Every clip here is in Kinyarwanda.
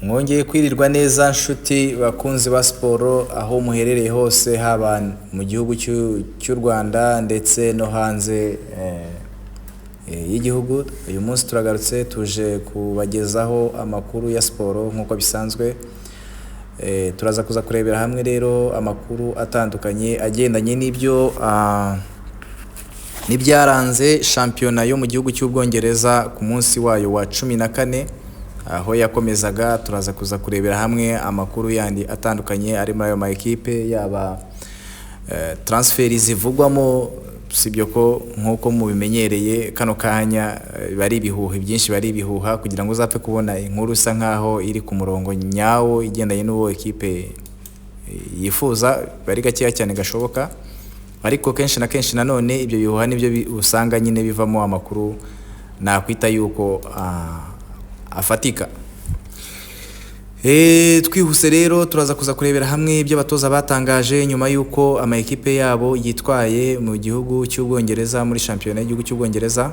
Mwongeye kwirirwa neza nshuti bakunzi ba siporo aho muherereye hose haba mu gihugu cy'u Rwanda ndetse no hanze y'igihugu. Uyu munsi turagarutse tuje kubagezaho amakuru ya siporo nk'uko bisanzwe. Turaza kuza kurebera hamwe rero amakuru atandukanye agendanye n'ibyaranze shampiyona yo mu gihugu cy'Ubwongereza ku munsi wayo wa 14 aho yakomezaga. Turaza kuza kurebera hamwe amakuru yandi atandukanye ari muri ayo ma equipe, yaba transferi zivugwamo, sibyo ko nkuko mubimenyereye kano kanya bari ibihuha byinshi, bari ibihuha kugira ngo uzapfe kubona inkuru isa nkaho iri ku murongo nyawo igendanye n'uwo equipe yifuza, bari gakeya cyane gashoboka. Ariko kenshi na kenshi nanone ibyo bihuha nibyo usanga nyine bivamo amakuru nakwita yuko afatika. Twihuse rero turaza kuza kurebera hamwe ibyo abatoza batangaje nyuma yuko ama equipe yabo yitwaye mu gihugu cy'Ubwongereza muri shampiyona y'igihugu cy'Ubwongereza.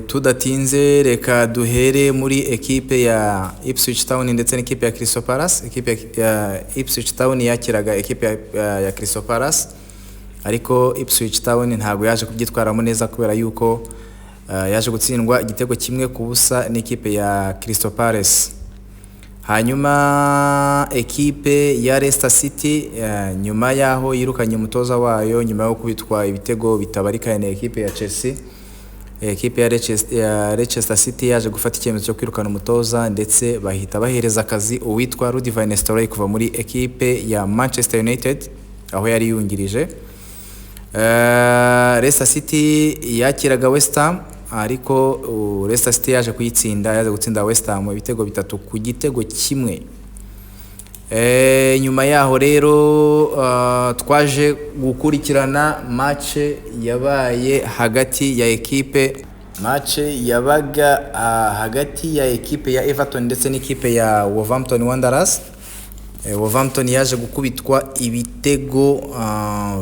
Tudatinze reka duhere muri equipe ya Ipswich Town ndetse n'equipe ya Crystal Palace. Equipe ya Ipswich Town yakiraga equipe ya Crystal Palace, ariko Ipswich Town ntago yaje kubyitwaramo neza kubera yuko yaje gutsindwa igitego kimwe ku busa n'ikipe ya Crystal Palace. Hanyuma equipe ya Leicester City nyuma yaho yirukanye umutoza wayo nyuma yo kubitwa ibitego bitabarika na equipe ya Chelsea. Equipe ya Leicester City yaje gufata icyemezo cyo kwirukana umutoza ndetse bahita bahereza akazi uwitwa Rudy van Nistelrooy kuva muri equipe ya Manchester United aho yari yungirije. Leicester City yakiraga West Ham, ariko Leicester City yaje kuyitsinda, yaje gutsinda West Ham ibitego 3 ku gitego kimwe. Nyuma yaho rero twaje gukurikirana match yabaye hagati ya equipe, hagati ya equipe ya Everton ndetse n'ikipe ya Wolverhampton Wanderers. Wolverhampton yaje gukubitwa ibitego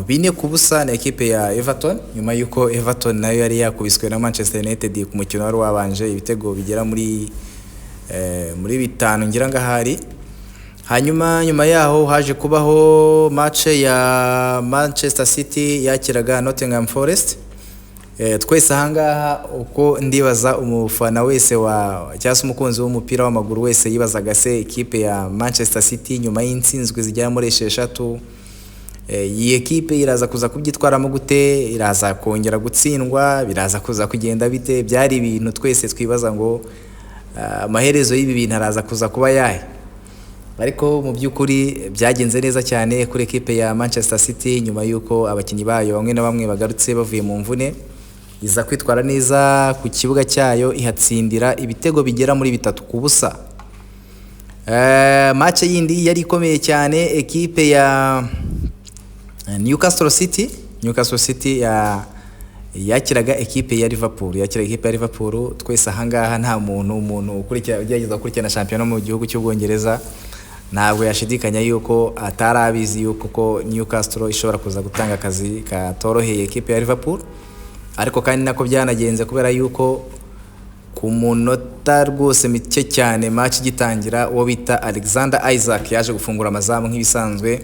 4 ku busa na equipe ya Everton, nyuma yuko Everton nayo yari yakubiswe na Manchester United ku mukino wari wabanje ibitego bigera muri 5 ngira ngahari. Hanyuma nyuma yaho haje kubaho match ya Manchester City yakiraga Nottingham Forest. Twese ahangaha uko ndibaza umufana wese cyangwa umukunzi w'umupira w'amaguru wese yibazaga se equipe ya Manchester City nyuma y'intsinzwe zijya muri 6 iyi equipe iraza kuza kubyitwaramo gute, iraza kongera gutsindwa, biraza kuza kugenda bite? Byari ibintu twese twibaza ngo amaherezo y'ibi bintu araza kuza kuba yahe. Ariko mu by'ukuri byagenze neza cyane kuri equipe ya Manchester City nyuma yuko abakinnyi bayo bamwe na bamwe bagarutse bavuye mu mvune, iza kwitwara neza ku kibuga cyayo ihatsindira ibitego bigera muri 3 ku busa. Match yindi yari ikomeye cyane, equipe ya Newcastle City yakiraga equipe ya Liverpool. Twese ahangaha nta muntu ugerageza gukurikirana shampiyona mu gihugu cy'Ubwongereza ntabwo yashidikanya yuko atarabizi yuko ko Newcastle ishobora kuza gutanga akazi katoroheye equipe ya Liverpool. Ariko kandi nako byanagenze kubera yuko ku munota rwose mike cyane match gitangira uwo bita Alexander Isaac yaje gufungura amazamu nk'ibisanzwe.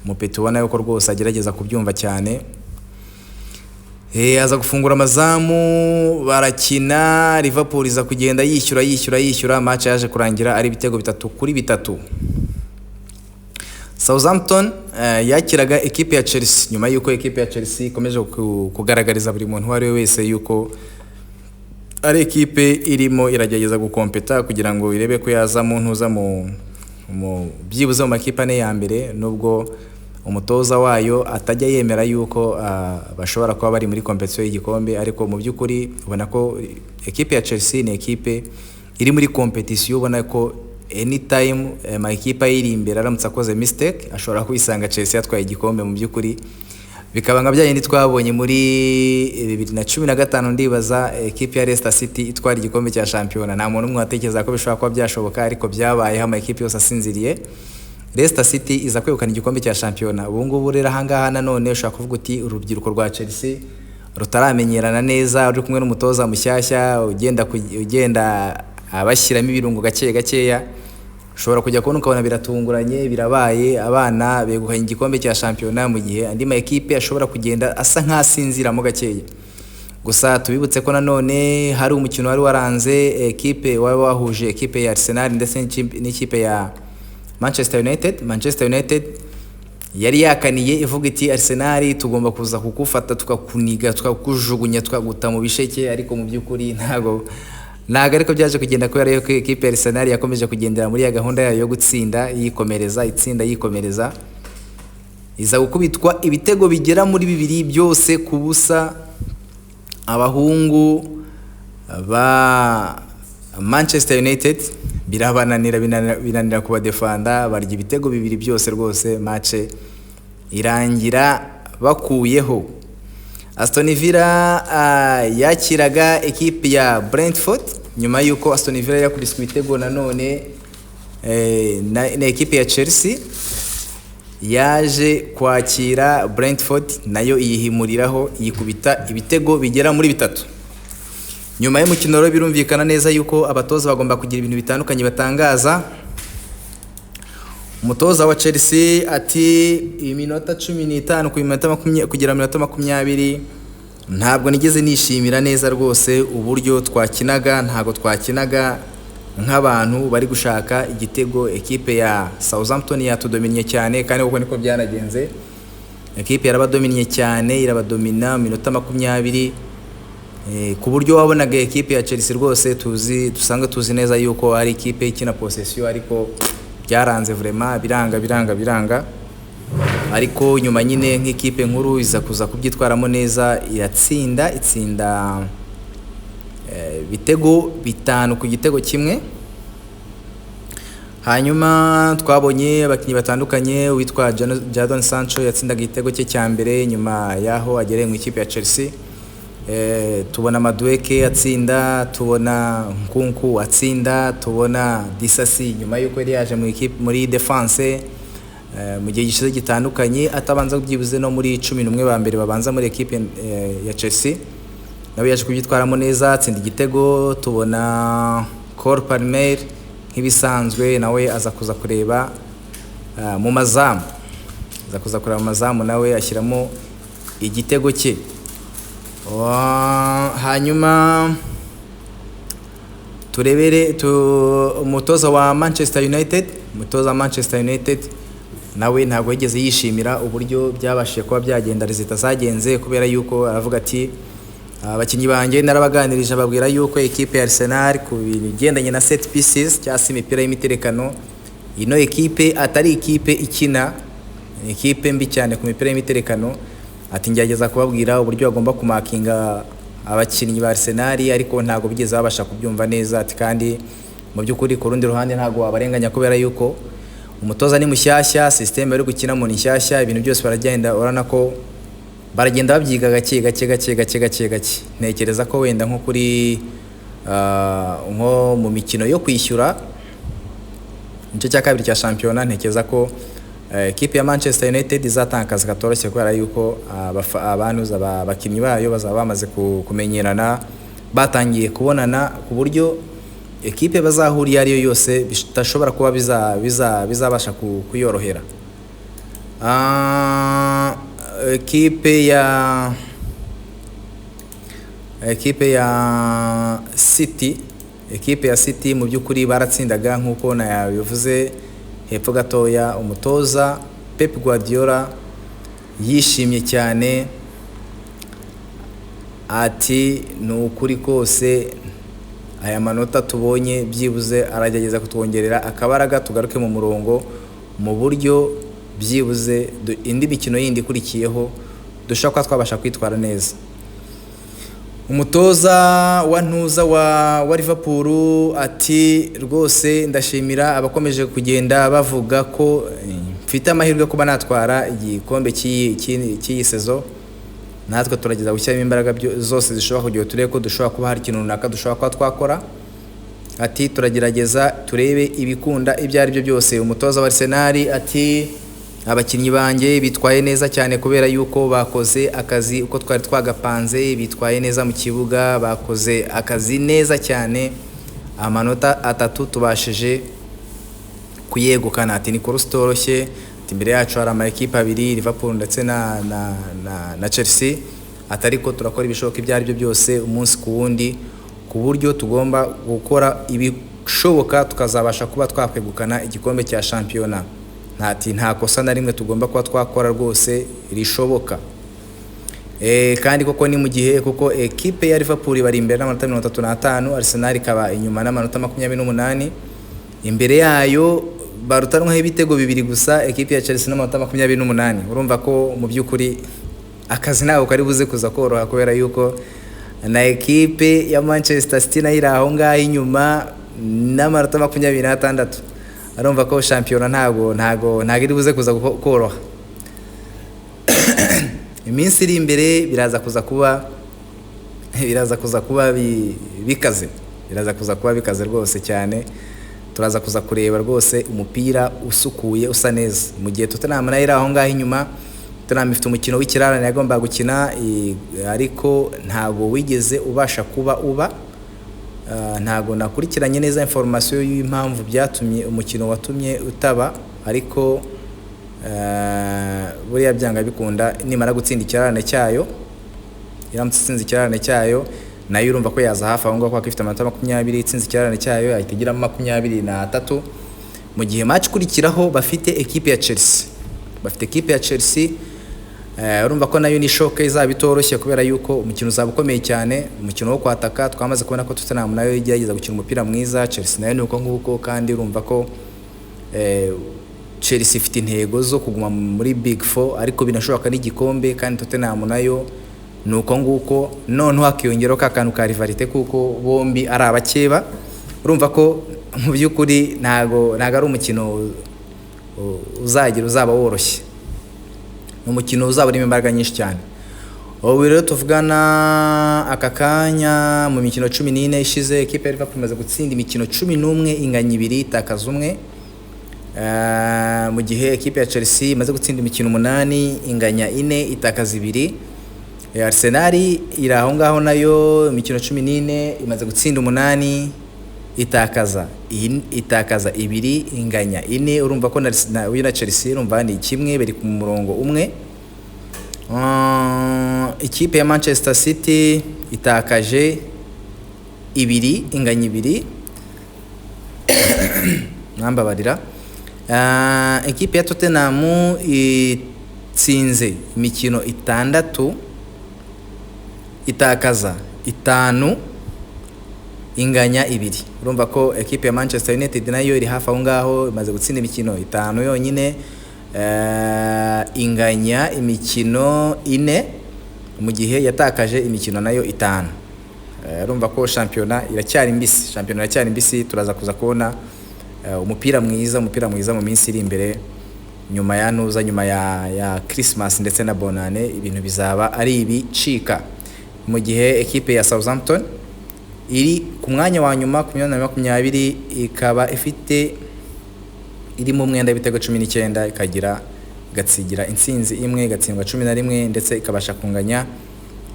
Umupeti ubona yuko rwose agerageza kubyumva cyane. Aza gufungura amazamu, barakina, Liverpool iza kugenda yishyura, match yaje kurangira ari ibitego 3-3. Southampton yakiraga equipe ya Chelsea nyuma yuko equipe ya Chelsea ikomeje kugaragariza buri muntu wari wese yuko ari equipe irimo iragerageza gukompeta kugira ngo irebe ko yaza mu ntuza mu byibuze mu makipe ane ya mbere, nubwo umutoza wayo atajya yemera yuko bashobora kuba bari muri competition y'igikombe. Ariko mu by'ukuri ubona ko equipe ya Chelsea ni equipe iri muri competition, ubona ko anytime ma equipe iri imbere aramutse akoze mistake ashobora kwisanga Chelsea yatwaye igikombe. Mu by'ukuri bikaba nka byayindi twabonye muri 2015 ndibaza equipe ya Leicester City itwara igikombe cya shampiyona. Nta muntu umwe watekereza ko bishobora kuba byashoboka, ariko byabaye ama equipe yose asinziriye. Leicester City iza kwegukana igikombe cya shampiyona. Ubu ngubu rero ahangaha nanone ushaka kuvuga uti urubyiruko rwa Chelsea rutaramenyerana neza, uri kumwe n'umutoza mushyashya ugenda abashyiramo ibirungo gakeya ushobora kujya kubona ukabona biratunguranye birabaye abana begukanye igikombe cya shampiyona mu gihe andi ma ekipe ashobora kugenda asa nk'asinziramo gakeya. Gusa tubibutse ko nanone hari umukino wari waranze ekipe wari wahuje ekipe ya Arsenal ndetse n'ikipe ya Manchester United yari yakaniye ivuga iti Arsenal tugomba kuza kukufata tukakuniga tukakujugunya tukaguta mu bisheke, ariko mu by'ukuri ntago ariko byaje kugenda kubera yuko ekipe ya Arsenal yakomeje kugendera muri ya gahunda yayo yo gutsinda yikomereza iza gukubitwa ibitego bigera muri 2 byose ku busa. Abahungu ba Manchester United binanira kuba defanda, barya ibitego 2 byose rwose, match irangira bakuyeho. Aston Villa yakiraga ekipe ya Brentford nyuma yuko Aston Villa yakubiswe ibitego nanone na ekipe ya Chelsea yaje kwakira Brentford nayo iyihimuriraho yikubita ibitego bigera muri 3. Nyuma y'umukino rero birumvikana neza yuko abatoza bagomba kugira ibintu bitandukanye batangaza. Umutoza wa Chelsea ati iminota 15 kugera minota 20 ntabwo nigeze nishimira neza rwose uburyo twakinaga, ntago twakinaga nk'abantu bari gushaka igitego. Ekipe ya Southampton yatudominiye cyane kandi uko niko byanagenze, ekipe yarabadominiye cyane, irabadomina minota 20 ku buryo wabonaga ekipe ya Chelsea rwose dusanga tuzi neza yuko ari ekipe ikina possession, ariko byaranze vraiment biranga ariko nyuma nyine nk'ikipe nkuru iza kuza kubyitwaramo neza, itsinda bitego 5 ku gitego kimwe. Hanyuma twabonye abakinnyi batandukanye, witwa Jadon Sancho yatsindaga igitego cye cya mbere nyuma yaho agereye mu ikipe ya Chelsea. Tubona Madueke atsinda, tubona Nkunku atsinda, tubona Disasi nyuma yuko yari yaje mu ikipe muri defense mu gihe gishize gitandukanye atabanza kubyibuze no muri 11 ba mbere babanza muri ekipe ya Chelsea, nawe yaje kubyitwaramo neza atsinda igitego. Tubona Cole Palmer nk'ibisanzwe nawe aza kuza kureba mu mazamu, nawe ashyiramo igitego cye. Hanyuma turebere umutoza wa Manchester United nawe ntabwo yigeze yishimira uburyo byabashije kuba byagenda rezita zagenze, kubera yuko aravuga ati abakinnyi banjye narabaganirije ababwira yuko ekipe ya Arsenal ku bigendanye na set pieces cyangwa se imipira y'imiterekano, ino ekipe atari ekipe ikina, ekipe mbi cyane ku mipira y'imiterekano. Ati ngerageza kubabwira uburyo bagomba kumakinga abakinnyi ba Arsenal, ariko ntago bigeze babasha kubyumva neza. Ati kandi mu by'ukuri ku rundi ruhande ntago wabarenganya kubera yuko umutoza ni mushyashya, system bari gukina mu nishyashya, ibintu byose baragenda urana ko baragenda babyiga gake. Ntekereza ko wenda nko kuri nko mu mikino yo kwishyura igice cya kabiri cya shampiyona, ntekereza ko ekipe ya Manchester United izatanga akazi katoroshye kubera yuko abakinnyi bayo bazaba bamaze kumenyerana, batangiye kubonana ku buryo ekipe bazahuriye ariyo yose bitashobora kuba bizabasha kuyorohera. Ekipe ya City mu by'ukuri baratsindaga nk'uko nabivuze hepfo gatoya. Umutoza Pep Guardiola yishimye cyane, ati ni ukuri kose aya manota tubonye byibuze aragerageza kutwongerera akabaraga tugaruke mu murongo, mu buryo byibuze indi mikino yindi ikurikiyeho dushaka twabasha kwitwara neza. Umutoza wa Liverpool ati rwose ndashimira abakomeje kugenda bavuga ko mfite amahirwe kuba natwara igikombe cy'iyi sezo, natwe turageza gushyiramo imbaraga zose zishobora kugira turebe ko dushobora kuba hari ikintu runaka dushobora kuba twakora. Ati turagerageza turebe ibikunda ibyo ari byo byose. Umutoza wa Arsenal ati abakinnyi banjye bitwaye neza cyane kubera yuko bakoze akazi uko twari twagapanze, bitwaye neza mu kibuga, bakoze akazi neza cyane amanota 3 tubashije kuyegukana. Ati ni course toroshye, imbere yacu hari ama equipe abiri Liverpool ndetse na Chelsea, atariko turakora ibishoboka ibyo ari byo byose umunsi ku wundi, ku buryo tugomba gukora ibishoboka tukazabasha kuba twakwegukana igikombe cya shampiyona. Nta kosa na rimwe tugomba kuba twakora rwose rishoboka. Kandi koko ni mu gihe kuko equipe ya Liverpool bari imbere n'amanota 35, Arsenal ikaba inyuma n'amanota 28. Imbere yayo barutanwa ibitego bibiri gusa equipe ya Chelsea n'amanota 28. Urumva ko mu by'ukuri akazi nawe kari buze kuza koroha, kubera yuko na equipe ya Manchester City nayo iri aho ngaho inyuma n'amanota 26. Urumva ko shampiyona ntago iri buze kuza koroha. Iminsi iri imbere biraza kuza kuba bikaze rwose cyane. Turaza kuza kureba rwose umupira usukuye usa neza, mu gihe Tottenham nayo iri aho ngaho inyuma. Tottenham ifite umukino w'ikirarane yagomba gukina, ariko ntago wigeze ubasha kuba ntago nakurikiranye neza information y'impamvu byatumye umukino watumye utaba, ariko buriya byanga bikunda nimara gutsinda ikirarane cyayo, iramutse itsinze ikirarane cyayo nayo urumva ko yaza hafi aho ngaho ko afite amanota 20, itsinze ikirarane cyayo ahita 23. Mu gihe match kurikiraho bafite equipe ya Chelsea, urumva ko nayo ni shock izaba itoroshye, kubera yuko umukino uzaba ukomeye cyane, umukino wo kwataka. Twamaze kubona ko Tottenham nayo igerageza gukina umupira mwiza, Chelsea nayo nuko nguko, kandi urumva ko Chelsea ifite intego zo kuguma muri Big 4, ariko binashoboka n'igikombe, kandi Tottenham nayo nuko nguko. None hakiyongeraho kakantu ka rivalite kuko bombi ari abakeba. Urumva ko mu by'ukuri ntago ari umukino uzaba woroshye, umukino uzaba urimo imbaraga nyinshi cyane. Ubu rero tuvugana aka kanya mu mikino 14 ishize equipe ya Liverpool imaze gutsinda imikino 11, inganya 2, itakaza 1. Mu gihe equipe ya Chelsea imaze gutsinda imikino 8, inganya 4, itakaza 2. Arsenal iri aho ngaho nayo imikino 14 imaze gutsinda 8, itakaza 2, inganya 4. Urumva ko na Chelsea urumva ni kimwe, bari ku murongo umwe. Ikipe ya Manchester City itakaje 2, inganya 2. Nambabarira. Ikipe ya Tottenham itsinze imikino 6, itakaza 5, inganya 2. Urumva ko equipe ya Manchester United nayo iri hafi aho ngaho, imaze gutsinda imikino 5 yonyine, inganya imikino 4, mu gihe yatakaje imikino nayo 5. Urumva ko shampiyona iracyari mbisi. Turaza kuza kubona umupira mwiza mu minsi iri imbere, nyuma ya Christmas ndetse na Bonane. Ibintu bizaba ari ibicika. Mu gihe equipe ya Southampton iri ku mwanya wa nyuma ku 20, ikaba iri mu mwenda w'ibitego 19, igatsigira intsinzi imwe, igatsindwa 11, ndetse ikabasha kunganya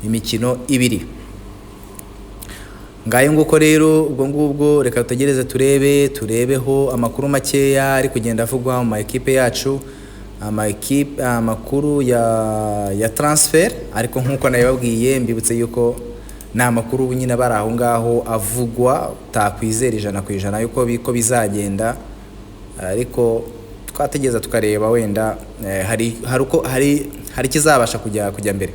imikino 2. Ngayo nguko rero, ubwo ngubwo reka tutegereze turebeho amakuru makeya ari kugenda avugwa mu equipe yacu, amakuru ya transfer. Ariko nkuko nabibabwiye, mbibutse yuko na makuru nyine bari aho ngaho avugwa, takwizera 100% yuko biko bizagenda, ariko twategeza tukareba wenda hari kizabasha kujya mbere.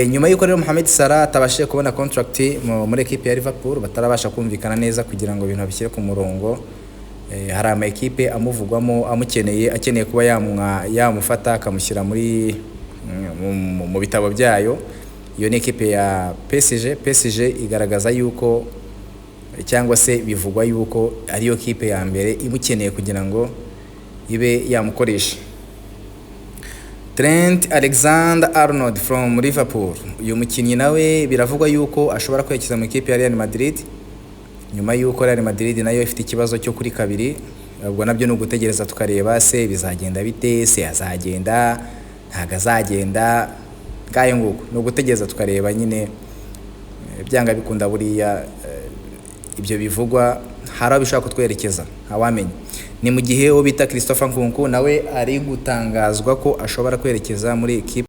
Nyuma yuko rero Mohamed Salah atabashije kubona contract muri equipe ya Liverpool, batarabasha kumvikana neza kugira ngo ibintu bishyire ku murongo. Hari ama equipe amuvugwamo akeneye kuba yamufata akamushyira mu bitabo byayo. Iyo ni equipe ya PSG igaragaza yuko, cyangwa se bivugwa yuko ariyo equipe ya mbere imukeneye kugira ngo ibe yamukoresha. Trent Alexander-Arnold from Liverpool, uyu mukinnyi nawe biravugwa yuko ashobora kwerekeza mu equipe ya Real Madrid, nyuma yuko Real Madrid nayo ifite ikibazo cyo kuri 2. Ubwo nabyo nugutegereza tukareba se bizagenda bite, se azagenda ntago azagenda. Ngayo nguko nugutegereza tukareba nyine, byanga bikunda buriya ibyo bivugwa hari abishaka kutwerekeza awamenye. Ni mu gihe uwo bita Christopher Nkunku nawe ari gutangazwa ko ashobora kwerekeza muri equipe